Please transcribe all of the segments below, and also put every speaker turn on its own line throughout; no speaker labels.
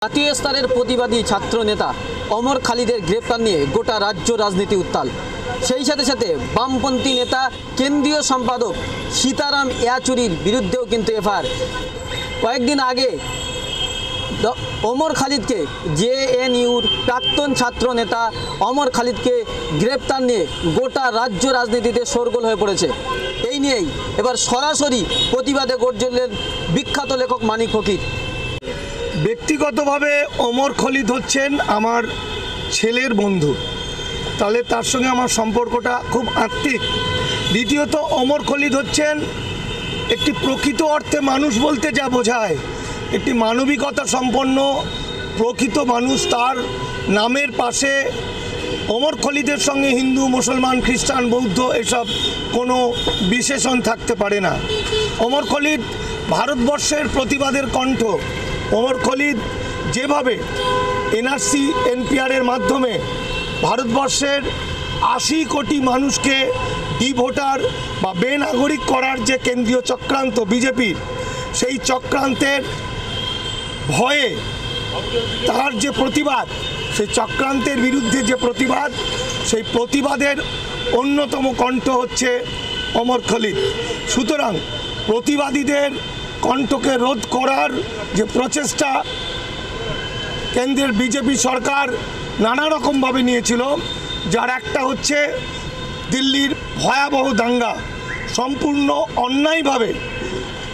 জাতীয় স্তরের প্রতিবাদী ছাত্র নেতা অমর খালিদের গ্রেপ্তার নিয়ে গোটা রাজ্য রাজনীতি উত্তাল। সেই সাথে সাথে বামপন্থী নেতা কেন্দ্রীয় সম্পাদক সীতারাম ইয়াচুরির বিরুদ্ধেও কিন্তু এফআইআর। কয়েকদিন আগে অমর খালিদকে জেএনইউর প্রাক্তন ছাত্র নেতা অমর খালিদকে গ্রেপ্তার নিয়ে গোটা রাজ্য রাজনীতিতে শোরগোল হয়ে পড়েছে। এই নিয়েই এবার সরাসরি প্রতিবাদে গর্জলেন বিখ্যাত লেখক মানিক ফকির।
ব্যক্তিগতভাবে অমর খালিদ হচ্ছেন আমার ছেলের বন্ধু, তাহলে তার সঙ্গে আমার সম্পর্কটা খুব আত্মিক। দ্বিতীয়ত অমর খালিদ হচ্ছেন একটি প্রকৃত অর্থে মানুষ বলতে যা বোঝায়, একটি মানবিকতা সম্পন্ন প্রকৃত মানুষ। তার নামের পাশে অমর খালিদের সঙ্গে হিন্দু, মুসলমান, খ্রিস্টান, বৌদ্ধ এসব কোনো বিশেষণ থাকতে পারে না। অমর খালিদ ভারতবর্ষের প্রতিবাদের কণ্ঠ। অমর খালিদ যেভাবে এনআরসি এনপিআরের মাধ্যমে ভারতবর্ষের ৮০ কোটি মানুষকে ভোটার বা বেনাগরিক করার যে কেন্দ্রীয় চক্রান্ত বিজেপির, সেই চক্রান্তের ভয়ে তার যে প্রতিবাদ, সেই চক্রান্তের বিরুদ্ধে যে প্রতিবাদ, সেই প্রতিবাদের অন্যতম কণ্ঠ হচ্ছে অমর খালিদ। সুতরাং প্রতিবাদীদের কণ্ঠকে রোধ করার যে প্রচেষ্টা কেন্দ্রের বিজেপি সরকার নানা রকমভাবে নিয়েছিল, যার একটা হচ্ছে দিল্লির ভয়াবহ দাঙ্গা। সম্পূর্ণ অন্যায়ভাবে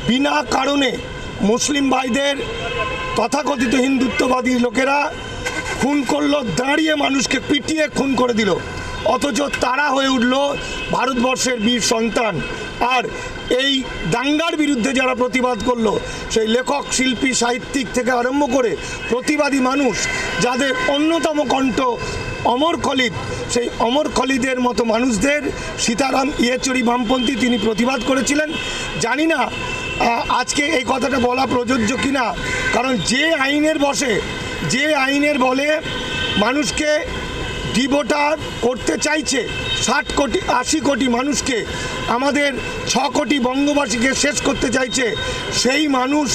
বিনা কারণে মুসলিম ভাইদের তথাকথিত হিন্দুত্ববাদী লোকেরা খুন করলো, দাঁড়িয়ে মানুষকে পিটিয়ে খুন করে দিল। অথচ তারা হয়ে উঠল ভারতবর্ষের বীর সন্তান। আর এই দাঙ্গার বিরুদ্ধে যারা প্রতিবাদ করলো, সেই লেখক, শিল্পী, সাহিত্যিক থেকে আরম্ভ করে প্রতিবাদী মানুষ, যাদের অন্যতম কণ্ঠ অমর খালিদ, সেই অমর খালিদের মতো মানুষদের সীতারাম ইয়েচুরি বামপন্থী তিনি প্রতিবাদ করেছিলেন। জানি না আজকে এই কথাটা বলা প্রযোজ্য কিনা, কারণ যে আইনের বলে মানুষকে ডিভোটার করতে চাইছে, ৮০ কোটি মানুষকে, আমাদের ৬ কোটি বঙ্গবাসীকে শেষ করতে চাইছে, সেই মানুষ,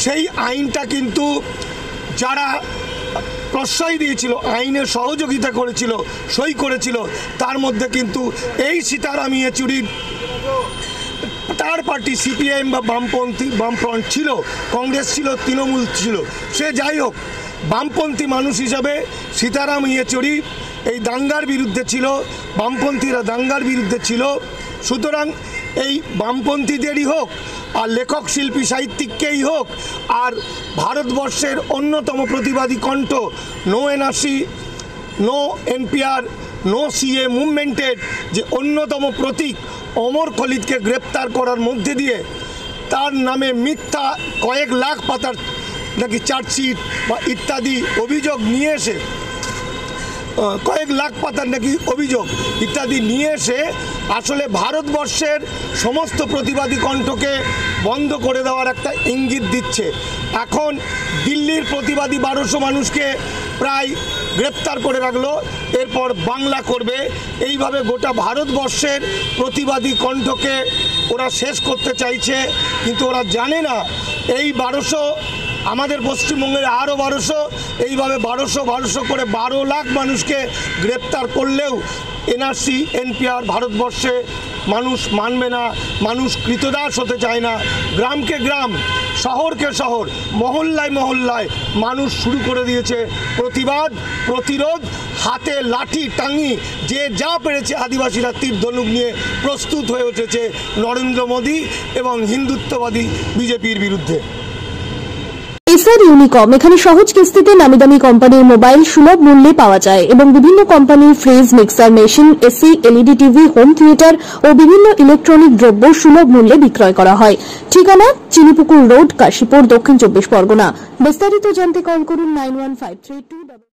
সেই আইনটা কিন্তু যারা প্রশ্রয় দিয়েছিল, আইনের সহযোগিতা করেছিল, সই করেছিল, তার মধ্যে কিন্তু এই সীতারাম ইয়েচুরির তার পার্টি সিপিআইএম বা বামফ্রন্ট ছিল, কংগ্রেস ছিল, তৃণমূল ছিল, সে যাই হোক, বামপন্থী মানুষ হিসাবে সীতারাম ইয়েচুরি এই দাঙ্গার বিরুদ্ধে ছিল, বামপন্থীরা দাঙ্গার বিরুদ্ধে ছিল। সুতরাং এই বামপন্থীদেরই হোক, আর লেখক, শিল্পী, সাহিত্যিককেই হোক, আর ভারতবর্ষের অন্যতম প্রতিবাদী কণ্ঠ no NRC, no NPR, no CAA মুভমেন্টের যে অন্যতম প্রতীক অমর খালিদকে গ্রেপ্তার করার মধ্যে দিয়ে তার নামে মিথ্যা কয়েক লাখ পাতার নাকি চার্জশিট বা ইত্যাদি অভিযোগ নিয়ে এসে, কয়েক লাখ পাতার নাকি অভিযোগ ইত্যাদি নিয়ে এসে আসলে ভারতবর্ষের সমস্ত প্রতিবাদী কণ্ঠকে বন্ধ করে দেওয়ার একটা ইঙ্গিত দিচ্ছে। এখন দিল্লির প্রতিবাদী ১২০০ মানুষকে প্রায় গ্রেপ্তার করে রাখলো, এরপর বাংলা করবে। এইভাবে গোটা ভারতবর্ষের প্রতিবাদী কণ্ঠকে ওরা শেষ করতে চাইছে, কিন্তু ওরা জানে না এই ১২০০ আমাদের পশ্চিমবঙ্গের আরও ১২০০, এইভাবে ১২০০ করে ১২ লাখ মানুষকে গ্রেপ্তার করলেও এনআরসি এনপিআর ভারতবর্ষে মানুষ মানবে না, মানুষ কৃতদাস হতে চায় না। গ্রামকে গ্রাম, শহরকে শহর, মহল্লায় মহল্লায় মানুষ শুরু করে দিয়েছে প্রতিবাদ, প্রতিরোধ। হাতে লাঠি টাঙি যে যা পেরেছে আদিবাসীরা তীর ধনুক নিয়ে প্রস্তুত হয়ে উঠেছে নরেন্দ্র মোদী এবং হিন্দুত্ববাদী বিজেপির বিরুদ্ধে।
এসআর ইউনিকম এখানে সহজ কিস্তিতে নামিদামি কোম্পানির মোবাইল সুলভ মূল্যে পাওয়া যায় এবং বিভিন্ন কোম্পানির fridge, mixer machine, AC, LED TV, home theatre ও বিভিন্ন ইলেকট্রনিক দ্রব্য সুলভ মূল্যে বিক্রয় করা হয়। ঠিকানা চিনিপুকুর রোড, কাশীপুর, দক্ষিণ ২৪ পরগনা। বিস্তারিত জানতে কল করুন 9153